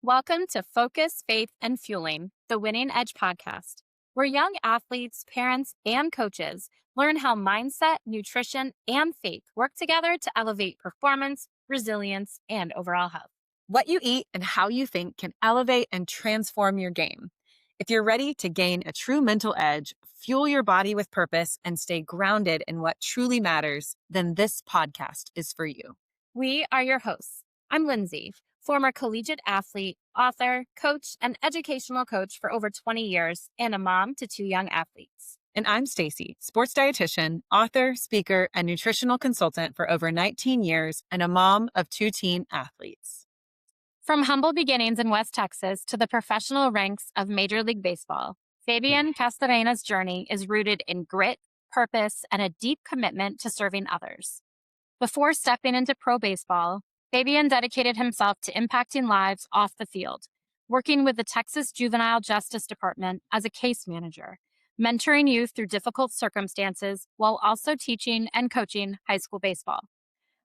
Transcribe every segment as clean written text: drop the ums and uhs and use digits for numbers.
Welcome to Focus, Faith, and Fueling, the Winning Edge podcast, where young athletes, parents, and coaches learn how mindset, nutrition, and faith work together to elevate performance, resilience, and overall health. What you eat and how you think can elevate and transform your game. If you're ready to gain a true mental edge, fuel your body with purpose, and stay grounded in what truly matters, then this podcast is for you. We are your hosts. I'm Lindsay, former collegiate athlete, author, coach, and educational coach for over 20 years, and a mom to two young athletes. And I'm Stacy, sports dietitian, author, speaker, and nutritional consultant for over 19 years, and a mom of two teen athletes. From humble beginnings in West Texas to the professional ranks of Major League Baseball, Fabian Castorena's journey is rooted in grit, purpose, and a deep commitment to serving others. Before stepping into pro baseball, Fabian dedicated himself to impacting lives off the field, working with the Texas Juvenile Justice Department as a case manager, mentoring youth through difficult circumstances while also teaching and coaching high school baseball.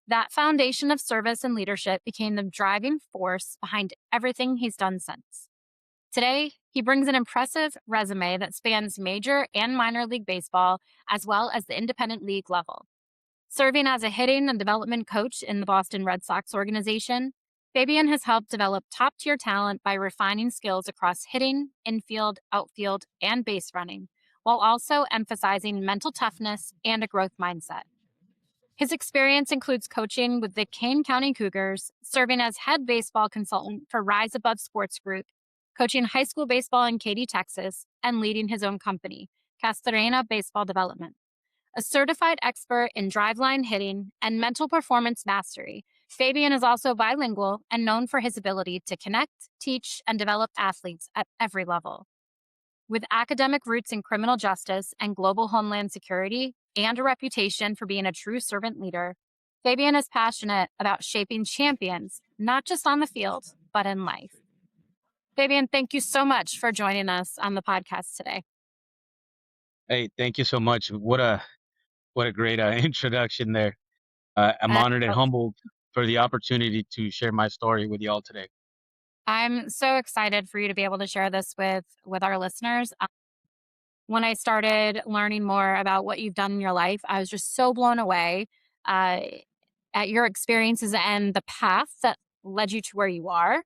That foundation of service and leadership became the driving force behind everything he's done since. Today, he brings an impressive resume that spans major and minor league baseball, as well as the independent league level. Serving as a hitting and development coach in the Boston Red Sox organization, Fabian has helped develop top-tier talent by refining skills across hitting, infield, outfield, and base running, while also emphasizing mental toughness and a growth mindset. His experience includes coaching with the Kane County Cougars, serving as head baseball consultant for Rise Above Sports Group, coaching high school baseball in Katy, Texas, and leading his own company, Castorena Baseball Development. A certified expert in driveline hitting and mental performance mastery, Fabian is also bilingual and known for his ability to connect, teach, and develop athletes at every level. With academic roots in criminal justice and global homeland security, and a reputation for being a true servant leader, Fabian is passionate about shaping champions, not just on the field, but in life. Fabian, thank you so much for joining us on the podcast today. Hey, thank you so much. What a great introduction there. I'm honored and humbled for the opportunity to share my story with y'all today. I'm so excited for you to be able to share this with our listeners. When I started learning more about what you've done in your life, I was just so blown away at your experiences and the path that led you to where you are.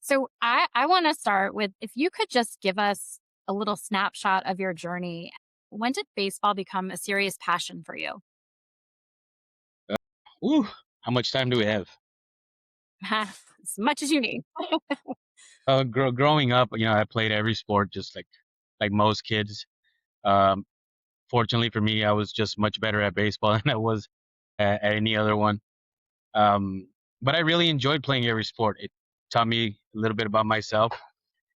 So I want to start with, if you could just give us a little snapshot of your journey. When did baseball become a serious passion for you? Ooh, how much time do we have? As much as you need. Growing up, I played every sport just like most kids. Um, Fortunately for me, I was just much better at baseball than I was at any other one. But I really enjoyed playing every sport. It taught me a little bit about myself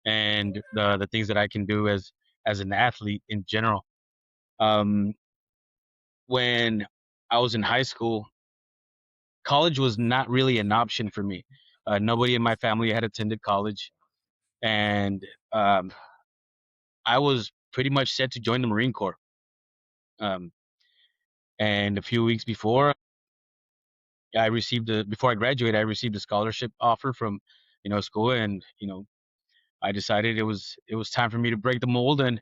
and the things that I can do as an athlete in general. Um, when I was in high school, college was not really an option for me. Nobody in my family had attended college, and I was pretty much set to join the Marine Corps. Um, and a few weeks before before I graduated, I received a scholarship offer from, school, and I decided it was time for me to break the mold and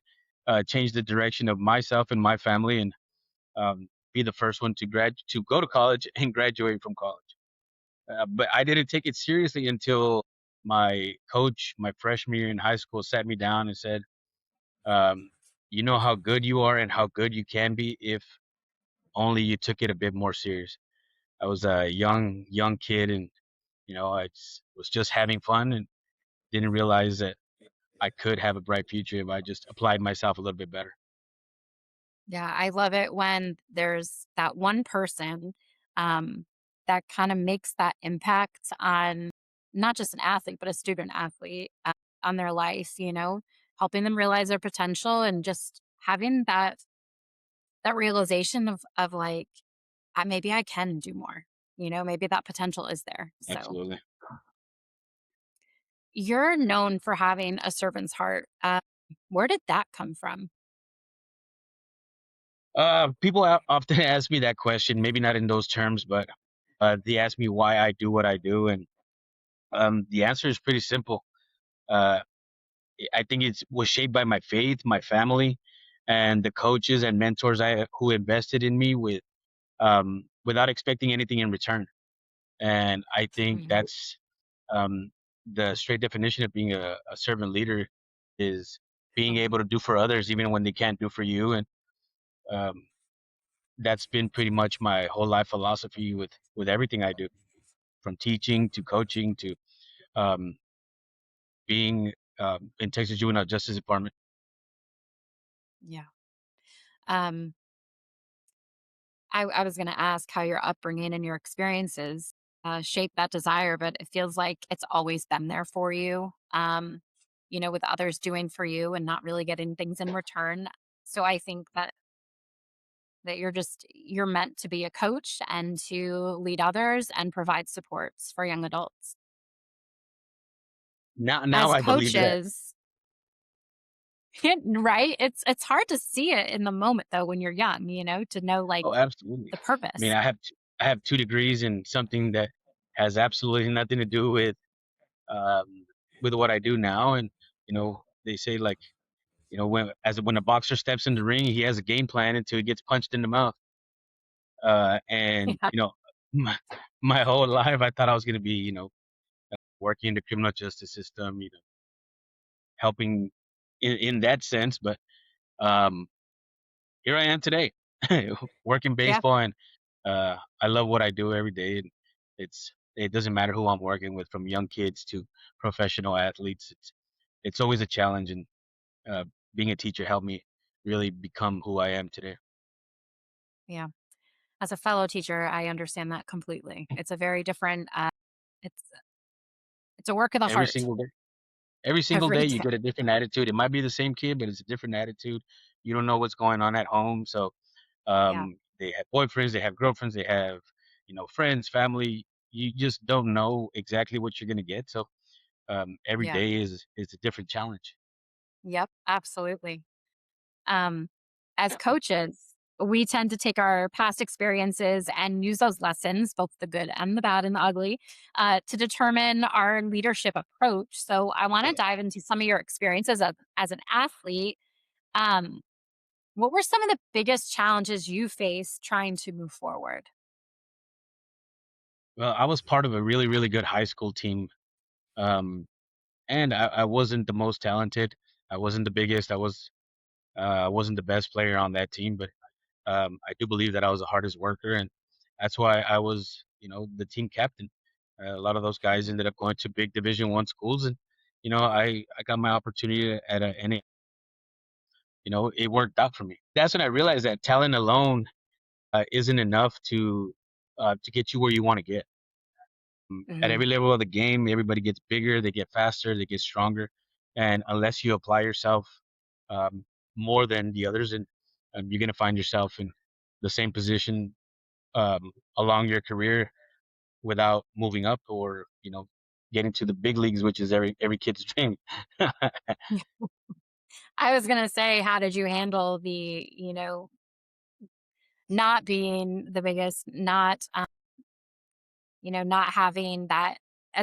change the direction of myself and my family, and be the first one to go to college and graduate from college. But I didn't take it seriously until my coach, my freshman year in high school, sat me down and said, "You know how good you are and how good you can be if only you took it a bit more serious." I was a young kid, and was just having fun and didn't realize that I could have a bright future if I just applied myself a little bit better. Yeah, I love it when there's that one person um, that kind of makes that impact on not just an athlete, but a student athlete on their life, helping them realize their potential and just having that realization of like, maybe I can do more, maybe that potential is there. So Absolutely. you're known for having a servant's heart. Where did that come from? People often ask me that question, maybe not in those terms, but they ask me why I do what I do, and The answer is pretty simple. Uh, I think it was shaped by my faith, my family, and the coaches and mentors who invested in me without expecting anything in return. And I think Mhm. that's um, the straight definition of being a servant leader is being able to do for others even when they can't do for you. And um, that's been pretty much my whole life philosophy with everything I do, from teaching to coaching to um, being in Texas Juvenile Justice Department. Yeah. Um, I was going to ask how your upbringing and your experiences shape that desire, but it feels like it's always been there for you. With others doing for you and not really getting things in return. So I think that you're meant to be a coach and to lead others and provide supports for young adults. Now As I believe that. coaches, right? It's hard to see it in the moment though when you're young, to know like Oh, absolutely. the I mean, purpose. I have 2 degrees in something that has absolutely nothing to do um, with what I do now. And they say like when a boxer steps in the ring, he has a game plan until he gets punched in the mouth. And Yeah. my, my whole life I thought I was going to be working in the criminal justice system, helping in that sense. But um, here I am today, working Yeah. baseball, and I love what I do every day. And it doesn't matter who I'm working with, from young kids to professional athletes. It's always a challenge, and uh, being a teacher helped me really become who I am today. Yeah. As a fellow teacher, I understand that completely. It's a very different it's it's a work of the Every heart single day, every single every day, you day. get a different attitude. It might be the same kid, but it's a different attitude. You don't know what's going on at home, so Yeah. they have boyfriends, they have girlfriends, they have friends, family. You just don't know exactly what you're gonna get. So every Yeah. day is a different challenge. Yep, absolutely. Um, as coaches, we tend to take our past experiences and use those lessons, both the good and the bad and the ugly, to determine our leadership approach. So I want to dive into some of your experiences as an athlete. Um, what were some of the biggest challenges you faced trying to move forward? Well, I was part of a really, really good high school team, and I wasn't the most talented. I wasn't the biggest. I wasn't the best player on that team, but I do believe that I was the hardest worker, and that's why I was, the team captain. A lot of those guys ended up going to big Division 1 schools, and I got my opportunity at a, and it worked out for me. That's when I realized that talent alone isn't enough to get you where you want to get. At Hmm. every level of the game, everybody gets bigger, they get faster, they get stronger, and unless you apply yourself um, more than the others, and you're gonna find yourself in the same position along your career without moving up or getting to the big leagues, which is every kid's dream. I was going to say, how did you handle not being the biggest, not having that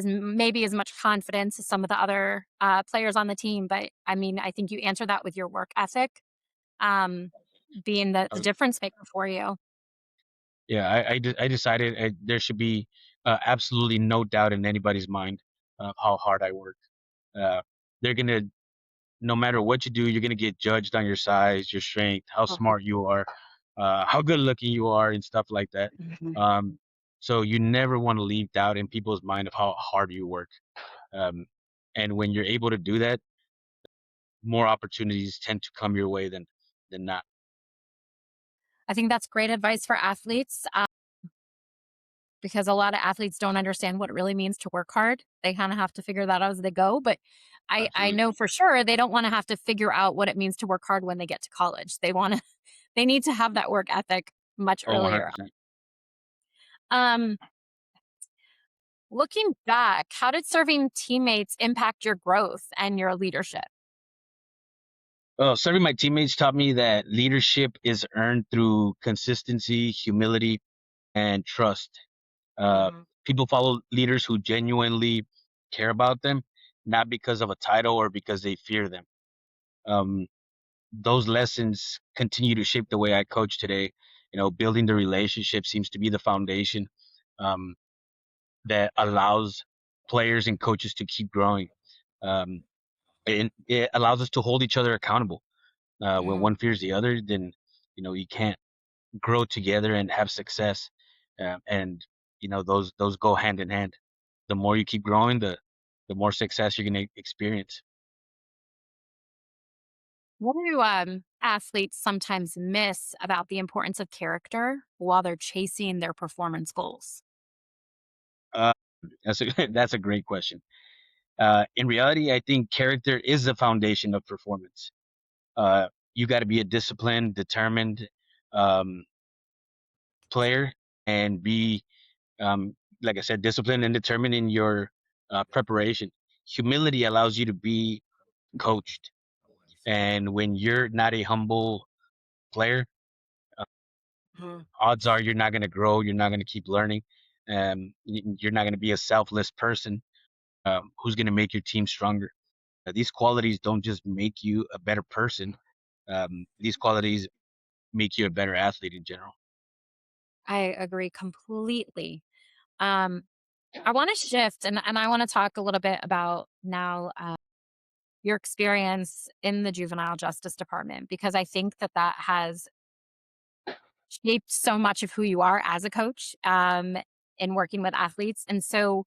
maybe as much confidence as some of the other players on the team. But I mean, I think you answer that with your work ethic, um, being the Uh, difference maker for you. yeah, I decided there should be absolutely no doubt in anybody's mind of how hard I work. Uh, they're gonna No matter what you do, you're gonna get judged on your size, your strength, how Mhm. smart you are, how good looking you are, and stuff like that. Mhm. Um, so you never want to leave doubt in people's mind of how hard you work. Um, and when you're able to do that, more opportunities tend to come your way than not. I think that's great advice for athletes, because a lot of athletes don't understand what it really means to work hard. They kind of have to figure that out as they go. But I Absolutely. know for sure they don't want to have to figure out what it means to work hard when they get to college. They need to have that work ethic much Oh, earlier. 100%. Um, Looking back, how did serving teammates impact your growth and your leadership? Well, serving my teammates taught me that leadership is earned through consistency, humility, and trust. Uh, Mhm. People follow leaders who genuinely care about them, not because of a title or because they fear them. Um, those lessons continue to shape the way I coach today. Building the relationship seems to be the foundation um, that allows players and coaches to keep growing. Um, it allows us to hold each other accountable. When Mhm. one fears the other, then you can't grow together and have success. And those go hand in hand. The more you keep growing, the more success you're going to experience. What do athletes sometimes miss about the importance of character while they're chasing their performance goals? Uh, that's a that's a great question. In reality, I think character is the foundation of performance. Uh, you got to be a disciplined, determined um, player, and be, like I said, disciplined and determined in your preparation. Humility allows you to be coached, and when you're not a humble player, uh, Mhm. odds are you're not going to grow. You're not going to keep learning. You're not going to be a selfless person who's going to make your team stronger. These qualities don't just make you a better person. These qualities make you a better athlete in general. I agree completely. Um, I want to shift and I want to talk a little bit about now your experience in the juvenile justice department because I think that that has shaped so much of who you are as a coach in working with athletes. And so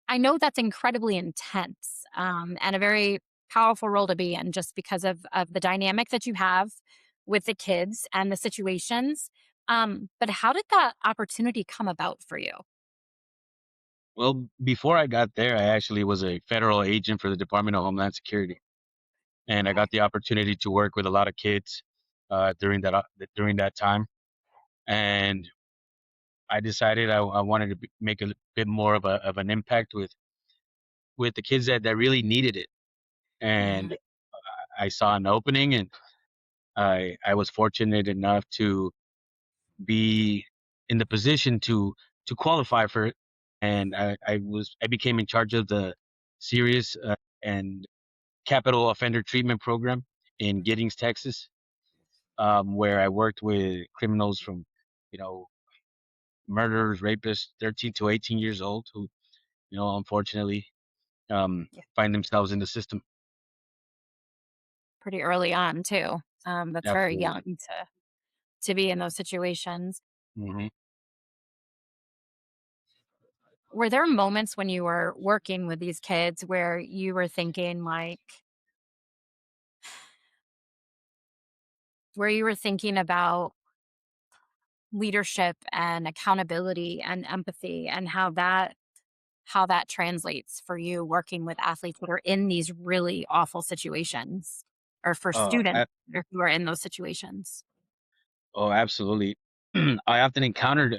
I know that's incredibly intense and a very powerful role to be in just because of the dynamic that you have with the kids and the situations. But how did that opportunity come about for you? Well, before I got there, I actually was a federal agent for the Department of Homeland Security, and I Okay. got the opportunity to work with a lot of kids during that time. And I decided I wanted to make a bit more of an impact with the kids that really needed it. Mhm. And I saw an opening, and I was fortunate enough to be in the position to qualify for it. And I became in charge of the serious and capital offender treatment program in Giddings, Texas, where I worked with criminals from, you know, murderers, rapists, 13 to 18 years old, who, unfortunately, Yeah. find themselves in the system. Pretty early on too. That's very Absolutely. young to be in those situations. Hmm. Were there moments when you were working with these kids where you were thinking about leadership and accountability and empathy and how that translates for you working with athletes that are in these really awful situations or for Oh, students who are in those situations? absolutely. I often encountered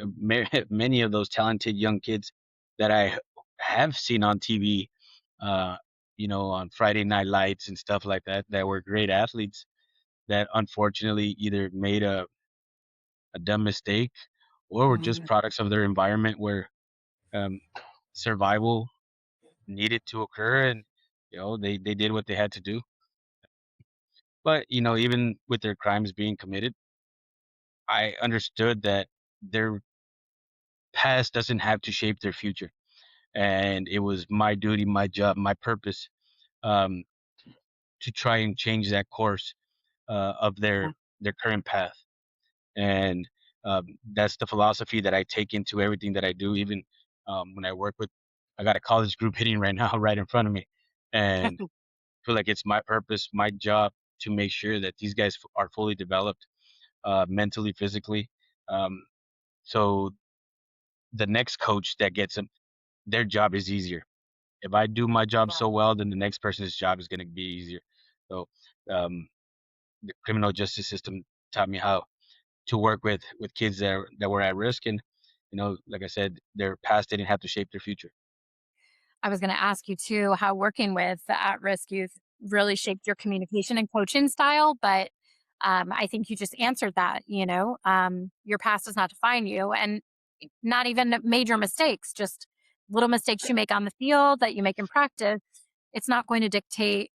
many of those talented young kids that I have seen on TV, uh, on Friday Night Lights and stuff like that, that were great athletes that unfortunately either made a dumb mistake or were just Mhm. products of their environment where um, survival needed to occur, and they did what they had to do. But even with their crimes being committed, I understood that their past doesn't have to shape their future, and it was my duty, my job, my purpose, um, to try and change that course of Yeah. their current path. And that's the philosophy that I take into everything that I do. Even when I work with, I got a college group hitting right now, right in front of me, and feel like it's my purpose, my job to make sure that these guys are fully developed, mentally, physically. Um, so the next coach that gets them, their job is easier. If I do my job Yeah. so well, then the next person's job is going to be easier. So um, the criminal justice system taught me how to work with kids that were at risk, and like I said, their past didn't have to shape their future. I was going to ask you too how working with the at-risk youth really shaped your communication and coaching style, but I think you just answered that. Your past does not define you, and not even major mistakes, just little mistakes you make on the field that you make in practice, it's not going to dictate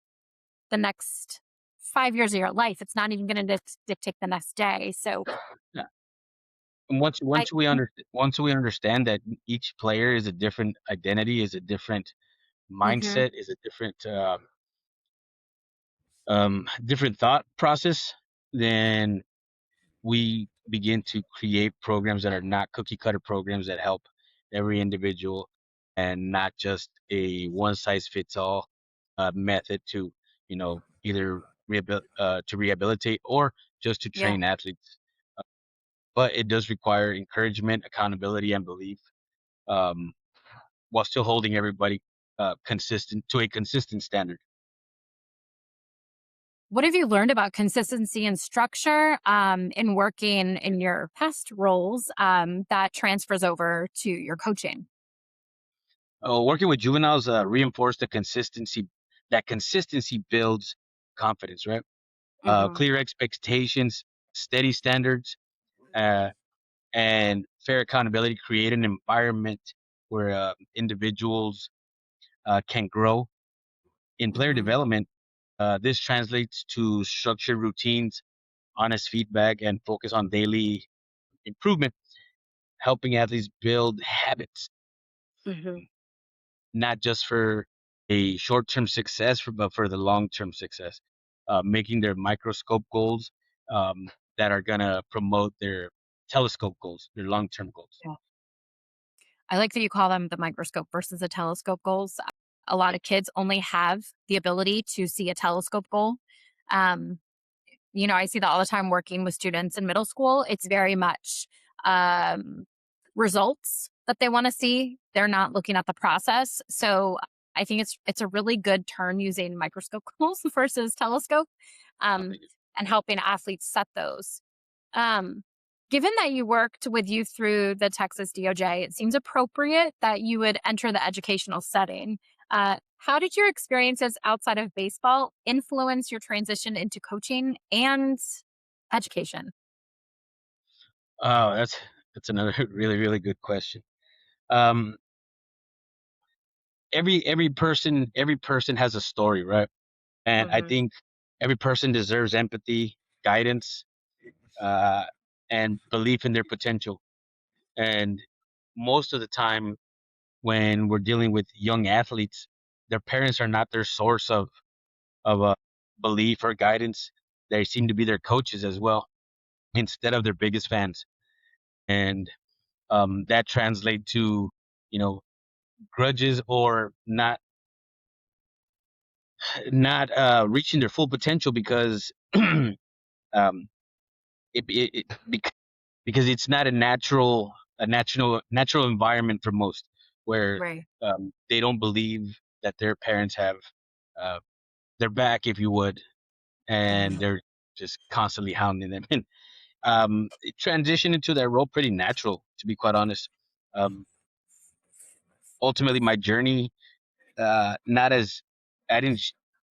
the next 5 years of your life. It's not even going to dictate the next day. So Yeah. And once I, once we under once we understand that each player is a different identity, is a different mhm, mindset, is a different thought process, then we begin to create programs that are not cookie cutter programs that help every individual and not just a one size fits all method to either to rehabilitate or just to yeah. train athletes. But it does require encouragement, accountability, and belief, um, while still holding everybody consistent to a consistent standard. What have you learned about consistency and structure in working in your past roles that transfers over to your coaching? Working with juveniles reinforce the consistency. That consistency builds confidence, right? Hmm. Clear expectations, steady standards, uh, and fair accountability create an environment where individuals can grow. In player Hmm. development, this translates to structured routines, honest feedback, and focus on daily improvement, helping athletes build habits, Hmm. not just for a short-term success, but for the long-term success, making their microscope goals that are going to promote their telescope goals, their long-term goals. I like that you call them the microscope versus the telescope goals. A lot of kids only have the ability to see a telescope goal. Um, I see that all the time working with students in middle school. It's very much um, results that they want to see. They're not looking at the process. So I think it's a really good turn using microscope goals versus telescope, I um, think it's and helping athletes set those. Um, Given that you worked with youth through the Texas DOJ, it seems appropriate that you would enter the educational setting. How did your experiences outside of baseball influence your transition into coaching and education? Oh, that's another really really good question. Um, every person has a story, right? And I Hmm. think every person deserves empathy, guidance, uh, and belief in their potential. And most of the time, when we're dealing with young athletes, their parents are not their source of belief or guidance. They seem to be their coaches as well, instead of their biggest fans, and that translates to you know grudges or not reaching their full potential because um, because it's not a natural environment for most where Right. they don't believe that their parents have uh, their back, if you would, and they're just constantly hounding them. And it transitioned into that role pretty natural, to be quite honest. Um, Ultimately, my journey, not as I didn't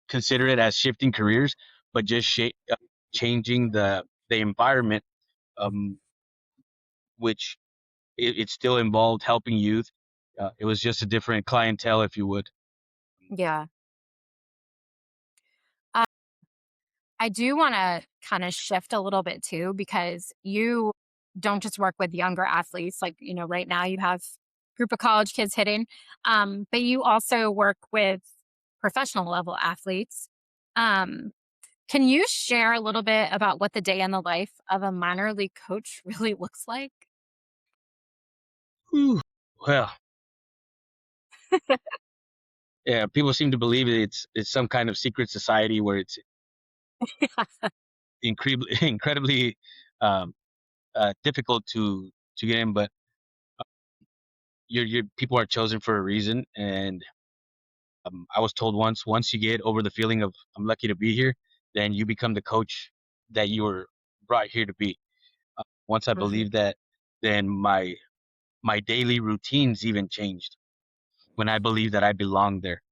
consider it as shifting careers, but just changing the environment, um, which it still involved helping youth. It was just a different clientele, if you would. Yeah. Uh, I do want to kind of shift a little bit too, because you don't just work with younger athletes. Like, right now you have a group of college kids hitting, but you also work with professional level athletes. Um, Can you share a little bit about what the day in the life of a minor league coach really looks like? Whew. Well, yeah, people seem to believe it's some kind of secret society where it's incredibly incredibly um, difficult to get in, but your people are chosen for a reason. And I was told once you get over the feeling of I'm lucky to be here, then you become the coach that you were brought here to be. Once I Mhm. believed that, then my daily routines even changed when I believed that I belonged there.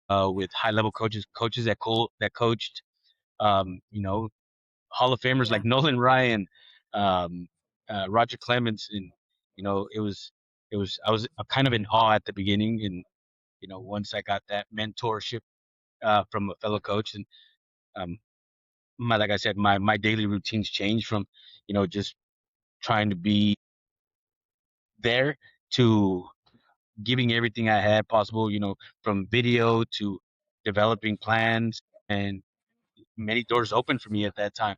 With high level coaches that coached, Hall of Famers Yeah. like Nolan Ryan, um, Roger Clemens, and it was. I was kind of in awe at the beginning, and once I got that mentorship from a fellow coach, and um, like I said, my daily routines changed from just trying to be there to giving everything I had possible, from video to developing plans, and many doors open for me at that time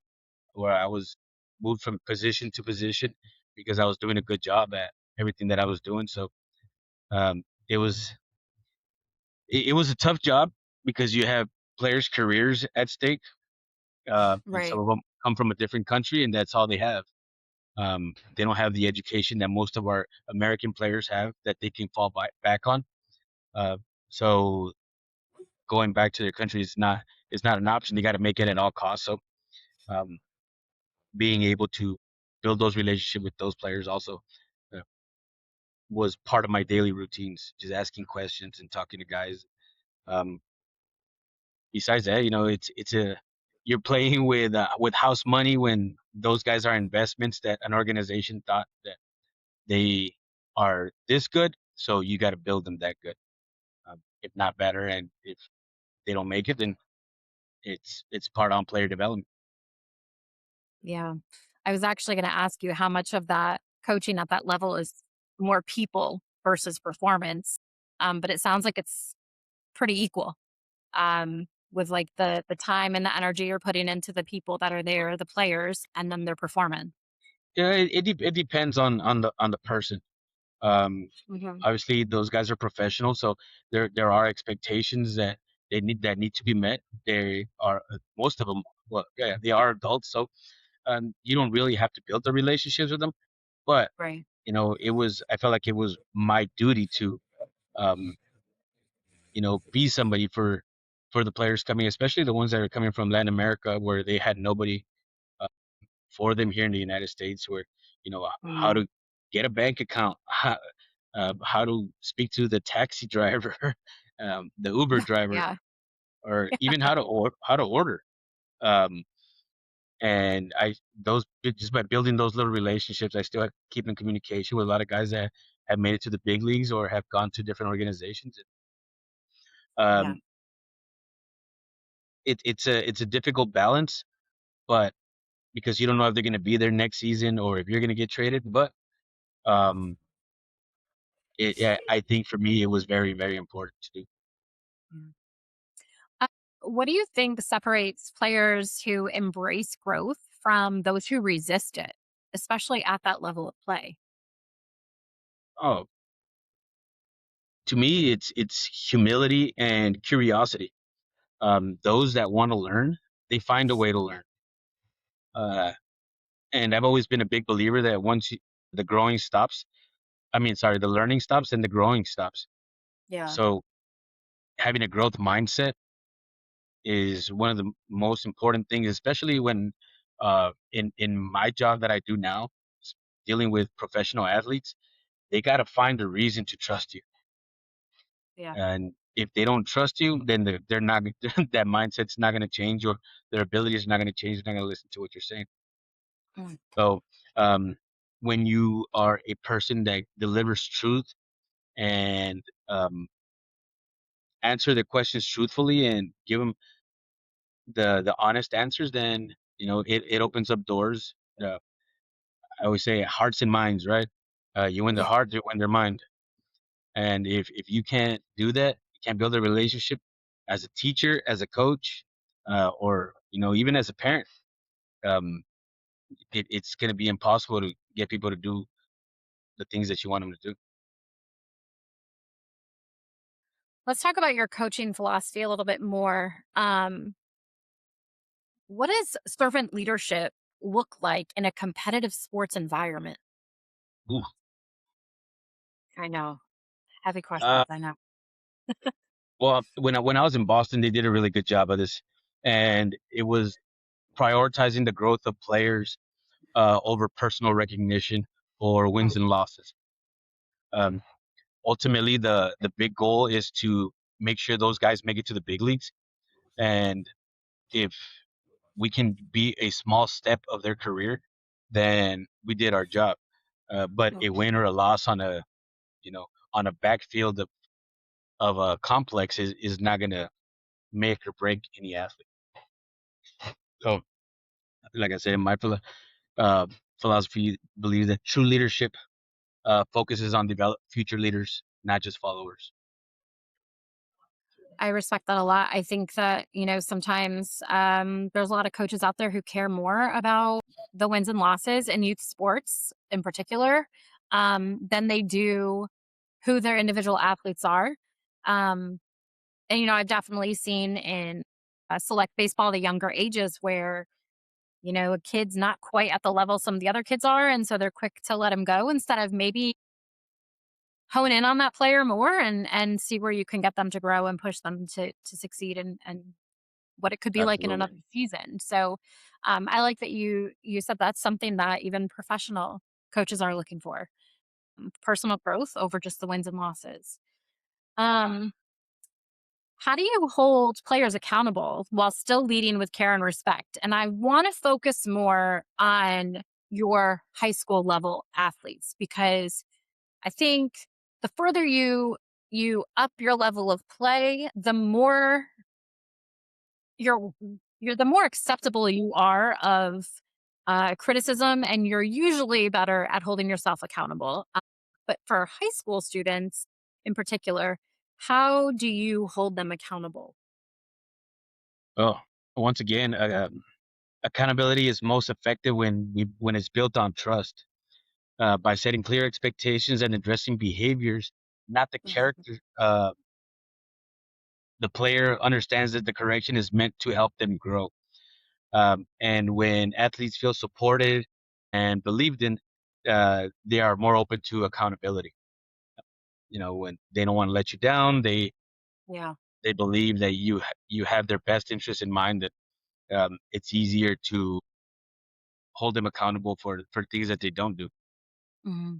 where I was moved from position to position because I was doing a good job at everything that I was doing. So um, it was it was a tough job because you have players' careers at stake, and some Right. of them come from a different country, and that's all they have. They don't have the education that most of our American players have that they can back on. Uh, so going back to their country is not an option. They got to make it at all costs. So um, being able to build those relationships with those players also uh, was part of my daily routines, just asking questions and talking to guys. Um, Besides that, it's a you're playing with house money when those guys are investments that an organization thought that they are this good, so you got to build them that good, if not better. And if they don't make it, then it's part on player development. Yeah. I was actually going to ask you how much of that coaching at that level is more people versus performance. But it sounds like it's pretty equal, with like the time and the energy you're putting into the people that are there, the players, and then their performance. Yeah, it depends on the person. Um, Mhm. Obviously, those guys are professionals, so there are expectations that need to be met. They are most of them. Well, yeah, they are adults, so you don't really have to build the relationships with them. But Right. I felt like it was my duty to um, be somebody for the players coming, especially the ones that are coming from Latin America, where they had nobody uh, for them here in the United States, where how Mm. to get a bank account, how to speak to the taxi driver, the Uber driver, Yeah. or even how to order. Um, and I those just by building those little relationships, I still keep in communication with a lot of guys that have made it to the big leagues or have gone to different organizations. Yeah. Um, it's a difficult balance, but because you don't know if they're going to be there next season or if you're going to get traded. But um, yeah, I think for me it was very very important to do. Mm. Uh, what do you think separates players who embrace growth from those who resist it, especially at that level of play? Oh, to me, it's humility and curiosity. Those that want to learn, they find a way to learn. Uh, and I've always been a big believer that the growing stops, the learning stops and the growing stops. Yeah. So having a growth mindset is one of the most important things, especially when in my job that I do now, dealing with professional athletes, they got to find a reason to trust you. Yeah. And if they don't trust you, then they're not that mindset's not going to change, or their abilities are not going to change. They're not going to listen to what you're saying. Mm. So um, when you are a person that delivers truth and answer the questions truthfully and give them the honest answers, then it opens up doors. Uh, I always say hearts and minds, right? You win their Yeah. heart, you win their mind. And if you can't do that, you can't build a relationship as a teacher, as a coach, or even as a parent. Um, it's going to be impossible to get people to do the things that you want them to do. Let's talk about your coaching philosophy a little bit more. What does servant leadership look like in a competitive sports environment? Ooh. I know. Heavy Uh, questions. I know. well, when I was in Boston, they did a really good job of this, and it was prioritizing the growth of players over personal recognition or wins Mm. and losses. Um, Ultimately, the big goal is to make sure those guys make it to the big leagues, and if we can be a small step of their career, then we did our job. But a Mm. win or a loss on on a backfield of a complex is not going to make or break any athlete. So, like I said, my uh, philosophy believes that true leadership focuses on develop future leaders, not just followers. I respect that a lot. I think that, sometimes there's a lot of coaches out there who care more about the wins and losses in youth sports in particular than they do who their individual athletes are. Um, and, I've definitely seen in select baseball, the younger ages where, a kid's not quite at the level some of the other kids are. And so they're quick to let him go instead of maybe hone in on that player more and see where you can get them to grow and push them to succeed and what it could be like in Absolutely. another season. So I like that you said that's something that even professional coaches are looking for, personal growth over just the wins and losses. Um, how do you hold players accountable while still leading with care and respect? And I want to focus more on your high school level athletes because I think the further you up your level of play, the more you're the more acceptable you are of criticism, and you're usually better at holding yourself accountable. But for high school students in particular, how do you hold them accountable? Oh, once again, accountability is most effective when it's built on trust. By setting clear expectations and addressing behaviors, not the Mhm. character. The player understands that the correction is meant to help them grow. And when athletes feel supported and believed in, they are more open to accountability. When they don't want to let you down, Yeah. they believe that you have their best interest in mind. That it's easier to hold them accountable for things that they don't do. Mhm.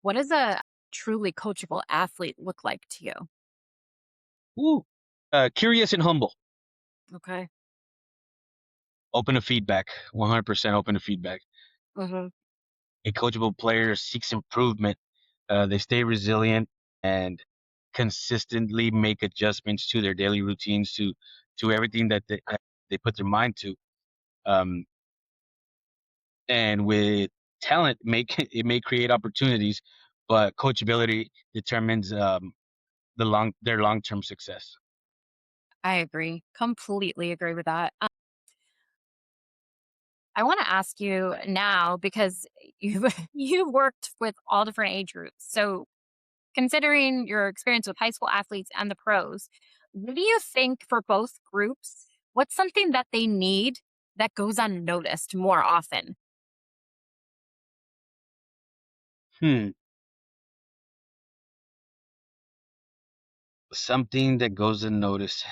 What does a truly coachable athlete look like to you? Ooh. Curious and humble, Okay. open to feedback, 100% open to feedback. Hmm. A coachable player seeks improvement. They stay resilient and consistently make adjustments to their daily routines, to everything that they put their mind to. Um, and with talent, it may create opportunities, but coachability determines their long term success. I agree. Completely agree with that. I want to ask you now because you've you've worked with all different age groups. So, considering your experience with high school athletes and the pros, what do you think for both groups? What's something that they need that goes unnoticed more often? Hmm. Something that goes unnoticed.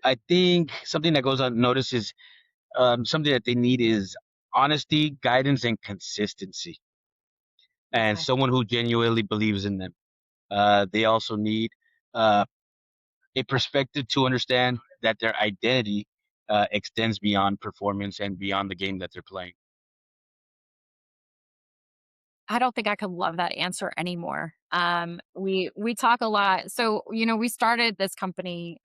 I think something that goes unnoticed is something that they need is honesty, guidance, and consistency, and Okay. someone who genuinely believes in them. They also need uh, a perspective to understand that their identity extends beyond performance and beyond the game that they're playing. I don't think I could love that answer anymore. We talk a lot. So, we started this company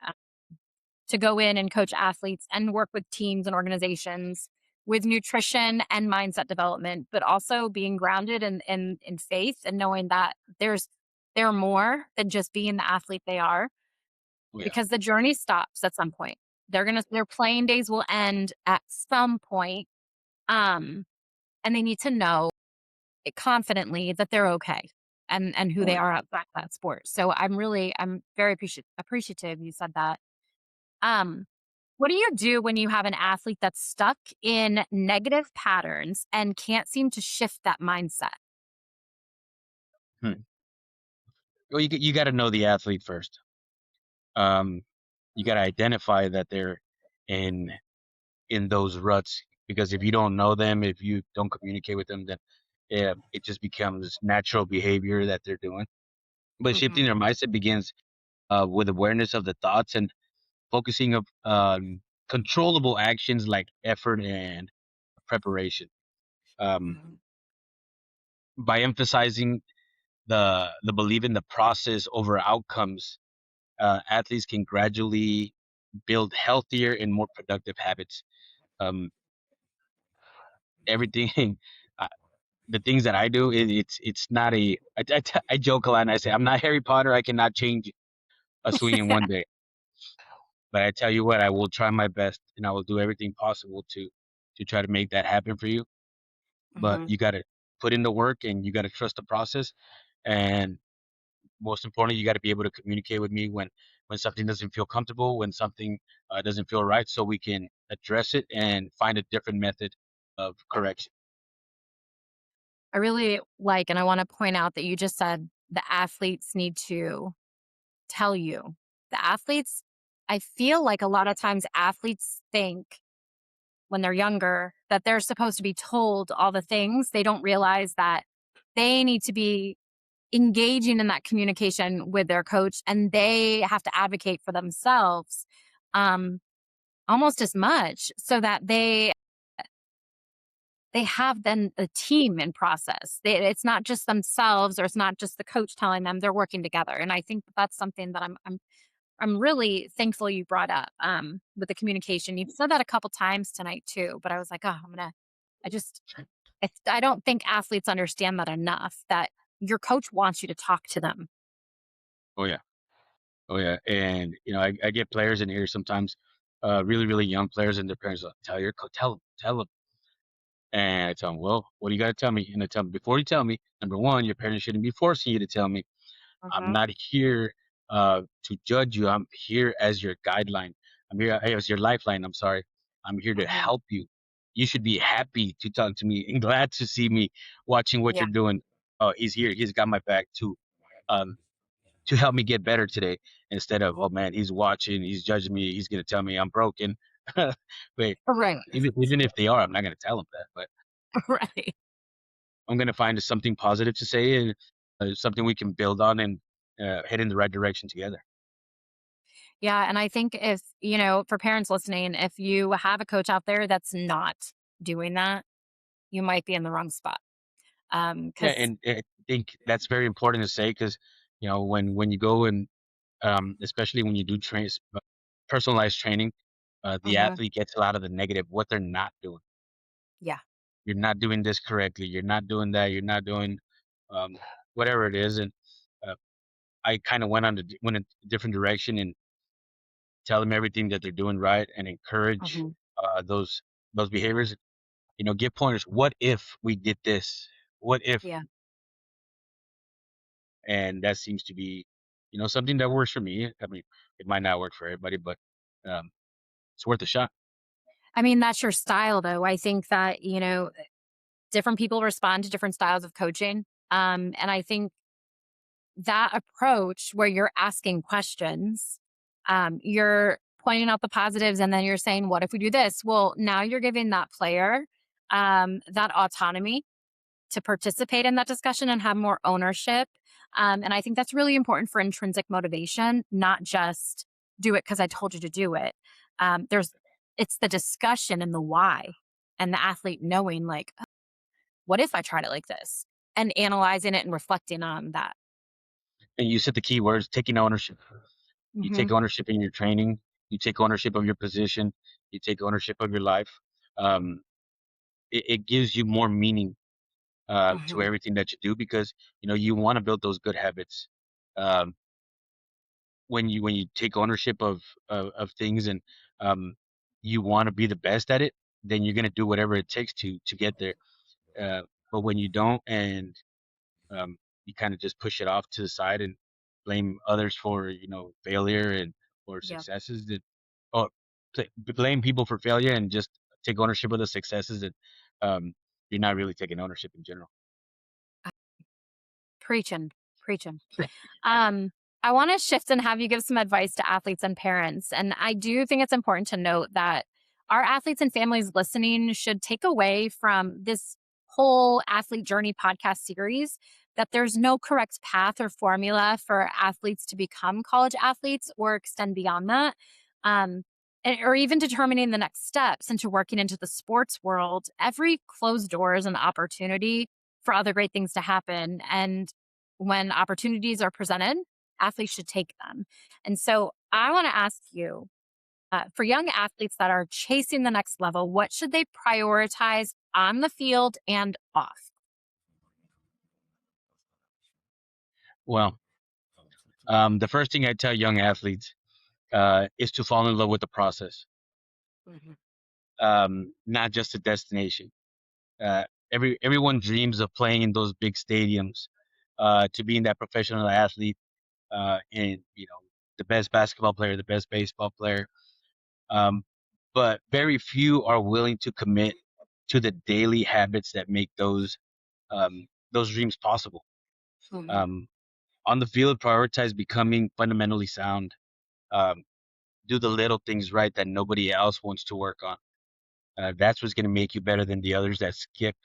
to go in and coach athletes and work with teams and organizations with nutrition and mindset development, but also being grounded in faith and knowing that they're more than just being the athlete they are, Yeah, because the journey stops at some point. Their playing days will end at some point, um, and they need to know it confidently that they're okay and who they right. are outside that sport. So I'm very appreciative you said that. Um, what do you do when you have an athlete that's stuck in negative patterns and can't seem to shift that mindset? Hmm. Well, you got to know the athlete first. Um, you got to identify that they're in in those ruts, because if you don't know them, if you don't communicate with them, then it just becomes natural behavior that they're doing. But Mhm. shifting their mindset begins with awareness of the thoughts and focusing of controllable actions like effort and preparation. By emphasizing the belief in the process over outcomes, athletes can gradually build healthier and more productive habits. Um, everything, uh, the things that I do, it's not a. I joke a lot and I say I'm not Harry Potter. I cannot change a swing in one day. But I tell you what, I will try my best and I will do everything possible to try to make that happen for you. But Mhm. you got to put in the work and you got to trust the process. And most importantly, you got to be able to communicate with me when something doesn't feel comfortable, when something doesn't feel right, so we can address it and find a different method of correction. I really like, and I want to point out that you just said the athletes need to tell you. The athletes, I feel like a lot of times athletes think when they're younger that they're supposed to be told all the things. They don't realize that they need to be engaging in that communication with their coach and they have to advocate for themselves um, almost as much so that they have then a team in process. It's not just themselves or it's not just the coach telling them, they're working together. And I think that's something that I'm really thankful you brought up with the communication. You've said that a couple times tonight too, but I was like, oh, I just, I don't think athletes understand that enough. That your coach wants you to talk to them. Oh yeah, oh yeah, and I get players in here sometimes, really really young players, and their parents like, tell your coach, tell them, and I tell them, well, what do you got to tell me? And I tell them, before you tell me, number one, your parents shouldn't be forcing you to tell me. I'm Hmm. not here to judge you. I'm here as your guideline. I'm here as your lifeline. I'm sorry. I'm here to Hmm. help you. You should be happy to talk to me and glad to see me watching what Yeah. you're doing. Oh, he's here. He's got my back um, to help me get better today. Instead of, oh man, he's watching. He's judging me. He's gonna tell me I'm broken. Wait, Right. even if they are, I'm not gonna tell them that. But Right. I'm gonna find something positive to say and something we can build on and head in the right direction together. Yeah. And I think if, for parents listening, if you have a coach out there that's not doing that, you might be in the wrong spot. Yeah, Because, and I think that's very important to say because when you go and especially when you do personalized training, the athlete gets a lot of the negative what they're not doing. yeah. You're not doing this correctly. You're not doing that. You're not doing um, whatever it is. And uh, I kind of went in a different direction and tell them everything that they're doing right and encourage Hmm. those behaviors. Give pointers. What if we did this? What if? Yeah. And that seems to be something that works for me. I mean, it might not work for everybody, but um, it's worth a shot. I mean, that's your style, though. I think that, different people respond to different styles of coaching. And I think that approach where you're asking questions, you're pointing out the positives, and then you're saying, what if we do this? Well, now you're giving that player that autonomy to participate in that discussion and have more ownership. And I think that's really important for intrinsic motivation, not just do it because I told you to do it. There's It's the discussion and the why, and the athlete knowing like, "Oh, what if I tried it like this?" And analyzing it and reflecting on that. And you said the key words: taking ownership. You Hmm. take ownership in your training. You take ownership of your position. You take ownership of your life. Um, it gives you more meaning to Hmm. everything that you do because you want to build those good habits. Um, when you take ownership of things and um, you want to be the best at it, then you're gonna do whatever it takes to get there. Uh, but when you don't and you kind of just push it off to the side and blame others for failure and or Yeah. successes, that or blame people for failure and just take ownership of the successes, and um, you're not really taking ownership in general. Preaching, preaching. Um, I want to shift and have you give some advice to athletes and parents. And I do think it's important to note that our athletes and families listening should take away from this whole athlete journey podcast series that there's no correct path or formula for athletes to become college athletes or extend beyond that. Um, or even determining the next steps into working into the sports world, every closed door is an opportunity for other great things to happen. And when opportunities are presented, athletes should take them. And so I want to ask you, for young athletes that are chasing the next level, what should they prioritize on the field and off? Well, the first thing I tell young athletes is to fall in love with the process, Mhm. not just the destination. Uh, everyone dreams of playing in those big stadiums, to being that professional athlete, and the best basketball player, the best baseball player. Um, but very few are willing to commit to the daily habits that make those dreams possible. Mhm. Um, on the field, prioritize becoming fundamentally sound. Um, do the little things right that nobody else wants to work on. That's what's going to make you better than the others that skip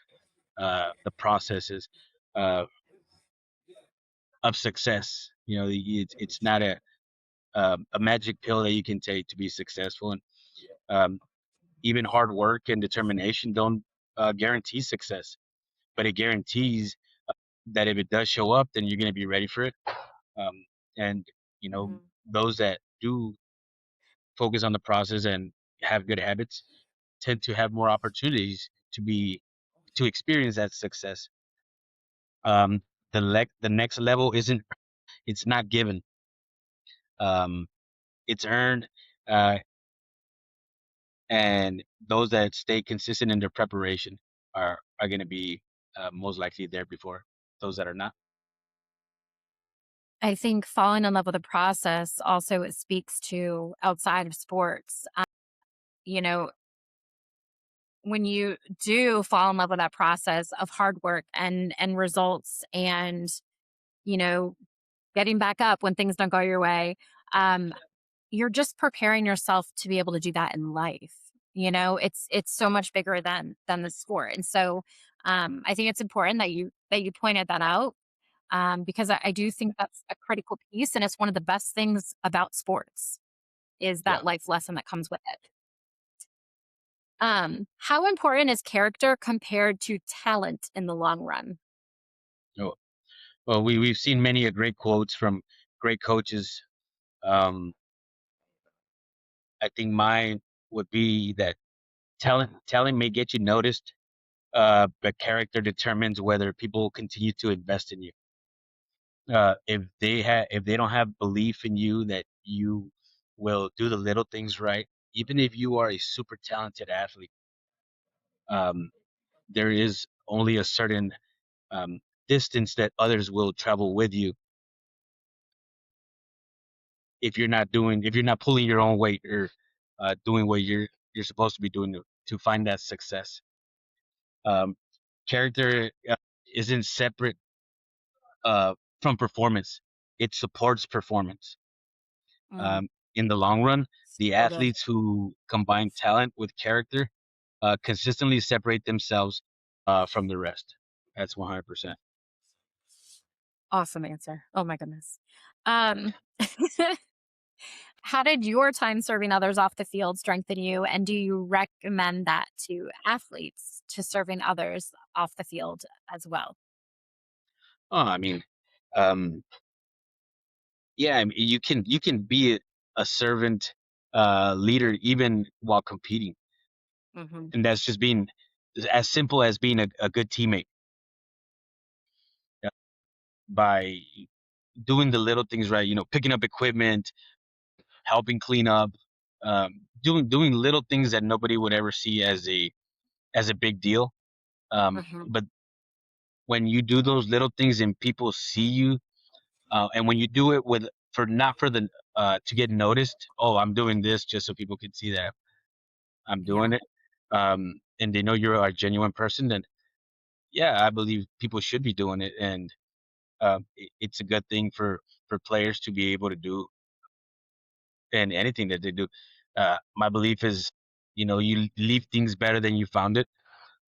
the processes uh, of success. It's not a magic pill that you can take to be successful, and um, even hard work and determination don't guarantee success, but it guarantees that if it does show up, then you're going to be ready for it. Um, and Mhm. those that do focus on the process and have good habits tend to have more opportunities to experience that success. Um, the next level isn't it's not given. Um, it's earned, uh, and those that stay consistent in their preparation are going to be most likely there before those that are not. I think falling in love with the process also it speaks to outside of sports. You know, when you do fall in love with that process of hard work and results and, you know, getting back up when things don't go your way, um, you're just preparing yourself to be able to do that in life. It's so much bigger than the sport. And so I think it's important that you pointed that out, because I do think that's a critical piece, and it's one of the best things about sports is Yeah. that life lesson that comes with it. How important is character compared to talent in the long run? Oh, well, we've seen many great quotes from great coaches. Um, I think mine would be that talent may get you noticed, but character determines whether people continue to invest in you. If they don't have belief in you that you will do the little things right, even if you are a super talented athlete, um, there is only a certain um, distance that others will travel with you if you're not pulling your own weight or doing what you're supposed to be doing to find that success. Um, Character isn't separate from performance; it supports performance. Mm, Um, in the long run, the so good. athletes who combine talent with character consistently separate themselves from the rest. That's 100%. Awesome answer. Oh my goodness. Um, how did your time serving others off the field strengthen you? And do you recommend that to athletes to serving others off the field as well? Oh, I mean, um, yeah, I mean, you can be a servant leader even while competing, Hmm. and that's just being as simple as being a good teammate, by doing the little things right. Picking up equipment, helping clean up, doing little things that nobody would ever see as a big deal. Hmm. But when you do those little things and people see you, and when you do it with for not for the to get noticed. Oh, I'm doing this just so people can see that I'm Yeah. doing it. And they know you're a genuine person. Then yeah, I believe people should be doing it, and it's a good thing for players to be able to do in anything that they do. My belief is, you leave things better than you found it.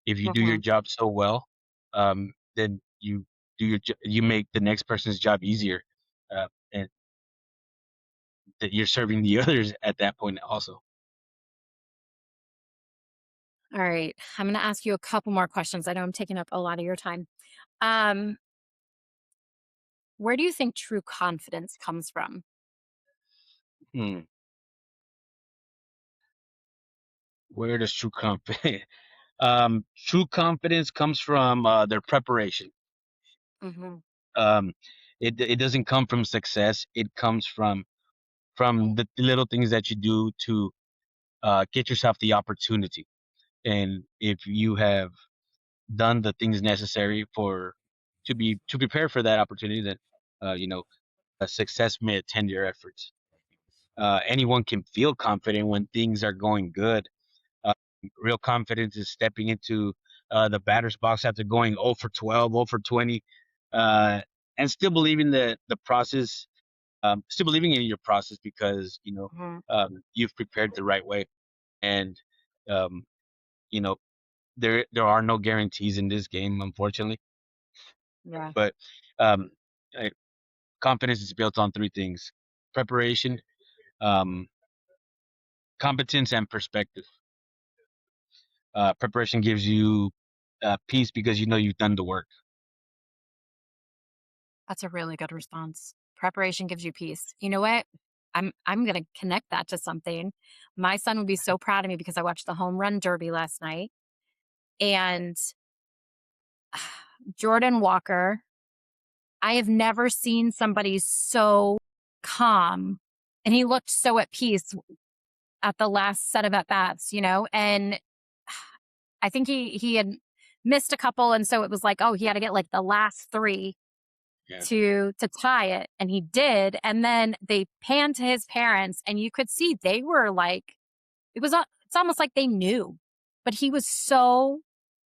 If you do your Hmm. job so well, then you make the next person's job easier, and that you're serving the others at that point also. All right. I'm going to ask you a couple more questions. I know I'm taking up a lot of your time. Um, where do you think true confidence comes from? Hmm. Where does true confidence? True confidence comes from their preparation. Hmm. Um, it doesn't come from success. It comes from the little things that you do to get yourself the opportunity. And if you have done the things necessary for to prepare for that opportunity, then you know a success may attend your efforts. Anyone can feel confident when things are going good. Uh, Real confidence is stepping into the batter's box after going 0 for 12, 0 for 20, uh, and still believing the process, still believing in your process because Hmm. you've prepared the right way. And um, you know there are no guarantees in this game, unfortunately. Yeah, But um, uh, confidence is built on three things: preparation, um, competence, and perspective. Preparation gives you peace because you know you've done the work. that's a really good response. Preparation gives you peace. You know what? I'm gonna connect that to something. My son would be so proud of me because I watched the home run derby last night, and Jordan Walker, I have never seen somebody so calm, and he looked so at peace at the last set of at bats, and I think he had missed a couple, and so it was like, oh, he had to get like the last three Yeah, to tie it, and he did. And then they panned to his parents, and you could see they were like, it's almost like they knew, but he was so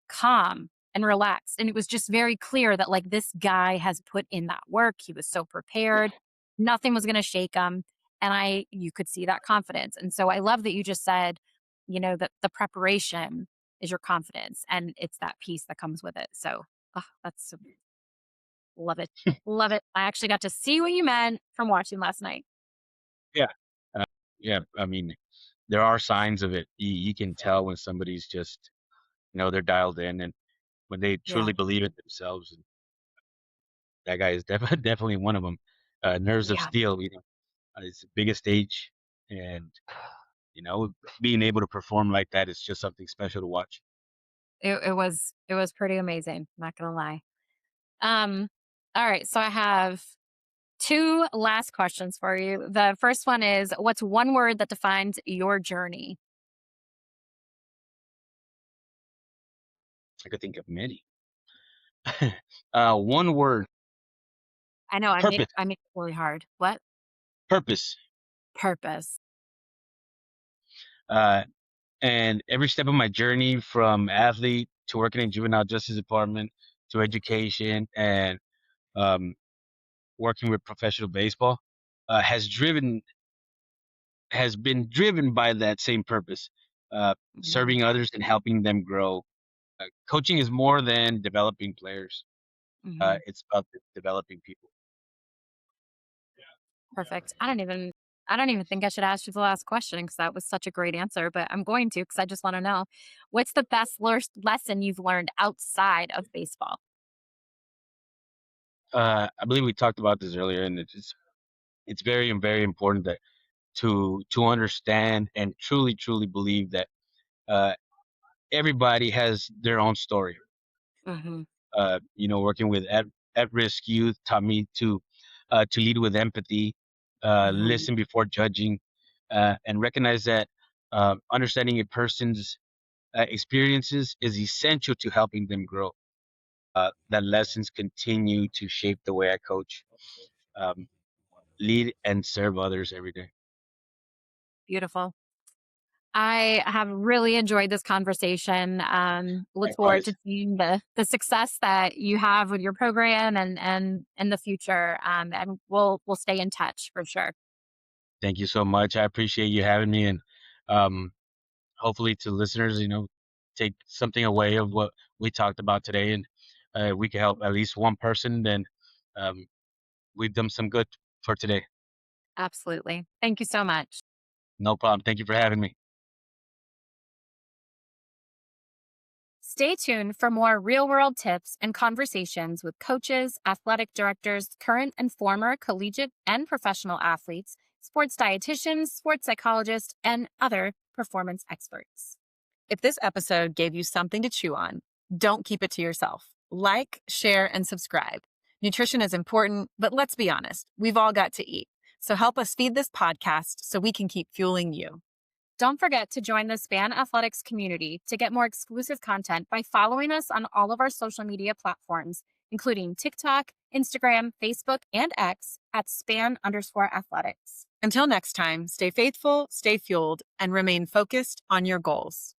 calm and relaxed, and it was just very clear that like this guy has put in that work. He was so prepared, nothing was going to shake him, and I you could see that confidence. And so I love that you just said, that the preparation is your confidence, and it's that peace that comes with it. So that's love it. Love it. I actually got to see what you meant from watching last night. yeah, uh, yeah. I mean, there are signs of it. You can tell when somebody's just they're dialed in, and when they Yeah. truly believe it themselves. And that guy is definitely one of them. Nerves of Yeah. steel. It's the biggest stage, and you know, being able to perform like that is just something special to watch. It was pretty amazing, not gonna lie. Um, all right, so I have two last questions for you. The first one is, what's one word that defines your journey? I could think of many. One word: I know I made purpose. I made it really hard. What? Purpose. Purpose. Uh, and every step of my journey, from athlete to working in juvenile justice department to education and um, working with professional baseball, has been driven by that same purpose, Mhm. serving others and helping them grow. Coaching is more than developing players. Mhm. It's about developing people. Perfect. I don't even think I should ask you the last question because that was such a great answer, but I'm going to because I just want to know, what's the best lesson you've learned outside of baseball? I believe we talked about this earlier, and it's very and very important that to understand and truly believe that uh, everybody has their own story. Hmm. Working with at risk youth taught me to lead with empathy, Hmm. listen before judging, and recognize that understanding a person's experiences is essential to helping them grow. That lessons continue to shape the way I coach, um, lead, and serve others every day. Beautiful. I have really enjoyed this conversation. Look forward to Likewise. seeing the success that you have with your program and in the future. And we'll stay in touch for sure. Thank you so much. I appreciate you having me, and um, hopefully to listeners, take something away of what we talked about today, and we can help at least one person. Then um, we've done some good for today. Absolutely. Thank you so much. No problem. Thank you for having me. Stay tuned for more real-world tips and conversations with coaches, athletic directors, current and former collegiate and professional athletes, sports dietitians, sports psychologists, and other performance experts. If this episode gave you something to chew on, don't keep it to yourself. Like, share, and subscribe. Nutrition is important, but let's be honest, we've all got to eat. So help us feed this podcast so we can keep fueling you. Don't forget to join the Span Athletics community to get more exclusive content by following us on all of our social media platforms, including TikTok, Instagram, Facebook, and X at @span_athletics. Until next time, stay faithful, stay fueled, and remain focused on your goals.